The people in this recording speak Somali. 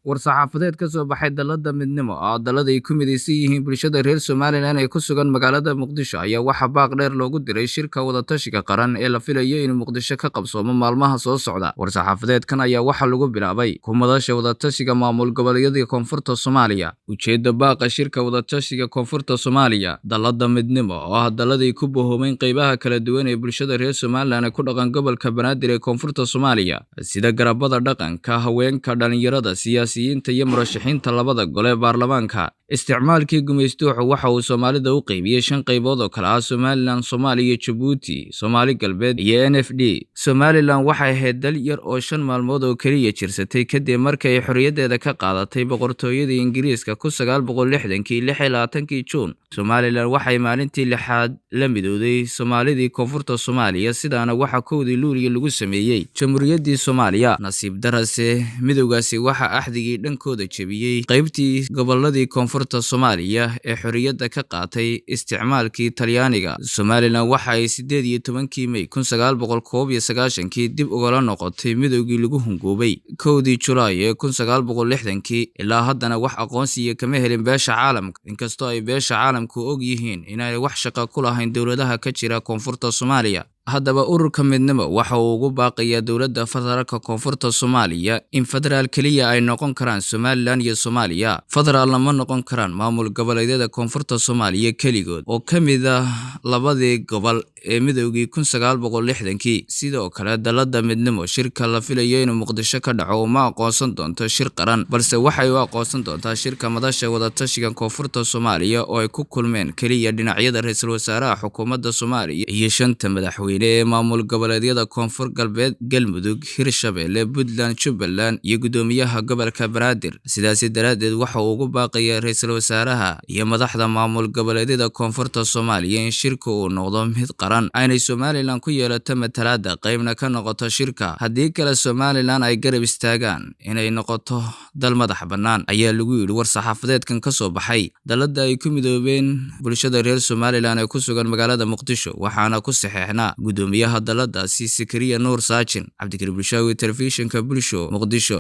war-saxaafadeed ka soo baxay dalada midnimo oo dalada ay ku midaysan yihiin bulshada reer Somaliland ee ku sugan magaalada Muqdisho ayaa waxa baaq dheer loogu diray shirka wada tashiga qaran ee la filayo in Muqdisho ka qabsoomo maalmaha soo socda. War-saxaafadeedkan ayaa waxa lagu bilaabay kumadasha wada tashiga maamul Goboleedyada Koonfurta Somalia. Ujeedada baaqa shirka wada tashiga Koonfurta Somalia dalada midnimo oo dalada ay ku bohoomeen qaybaha kala duwan ee bulshada reer Somaliland ku dhaqan gobolka Banaadir ee Koonfurta Somalia sida garabada dhaqanka, haweenka, dhalinyarada, siyaasiyiinta iyo murashaxiinta labada gole ee baarlamaanka. Isticmaalkii gumaystuhu waxa uu Soomaalida u qaybiyay 5 qaybood oo kala ah Somaliland, Soomaaliya, Djibouti, Soomaali Galbeed iyo NFD. Somaliland waxay ahayd dal yar oo 5 maalmood oo kaliya jirsatay kadib markii ay xorriyadeeda ka qaadatay boqortooyada Ingiriiska 1926 Juun. Somaliland waxay maalintii 6aad la midowday Soomaalidii Koonfurta Soomaaliya, sidaana waxa 1 Luulyo lagu sameeyay Jamhuuriyaddii Soomaaliya. Nasiib darase midowgaasi waxa axdigii dhankooda jabiyay qaybtii goboleedyada Koonfurta Soomaaliya ee xorriyadda ka qaatay isticmaalkii Talyaaniga. Somaliland waxa ay 18 May 1991 dib uga noqotay midowgii lagu hungoobay 1 Julaay 1960 ilaa haddana wax aqoonsiga kama helin beesha caalamka, inkastoo ay beesha caalamku og yihiin inay wax shaqo ku lahayn dawladaha ka jira Koonfurta Soomaaliya. Haddaba ururka midnimo waxa uu ugu baaqayaa dawladda federaalka Koonfurta Soomaaliya in federaal keliya ay noqon karaan Somaliland iyo Soomaaliya. Federaal lama noqon karaan maamul Goboleedyada Koonfurta Soomaaliya keligood oo ka mid ah labadii gobol ee midowgii 1960. Sidoo kale dalada midnimo shirka la filayo in Muqdisho ka dhaco uma aqoonsan doonto shir qaran, balse waxay u aqoonsan doontaa shirka madasha wada tashiga Koonfurta Soomaaliya oo ay ku kulmeen keliya dhinacyada ra'iisul wasaaraha xukuumadda Soomaaliya iyo 5 madaxweyne ee maamul Goboleedyada Koonfur Galbeed, Galmudug, Hirshabelle, Puntland, Jubbaland iyo gudoomiyaha gobolka Banaadir. Sidaas daraadeed waxa uu ugu baaqayaa ra'iisul wasaaraha iyo madaxda maamul Goboleedyada Koonfurta Soomaaliya in shirku uu noqdo mid qaran, aynay Somaliland ku yeelato matalaadda qaybna ka noqoto shirka. Haddii kale Somaliland ay garab istaagaan inay noqoto dal madax bannaan, ayaa lagu yiri war-saxaafadeedkan ka soo baxay dalada ay ku midoobeen bulshada reer Somaliland ee ku sugan magaalada Muqdisho. Waxaana ku saxeexnaa gudoomiyaha daladaasi Keliya Nuur Saajin, Cabdikariim Bulshaawi, telefishinka Bulsho, Muqdisho.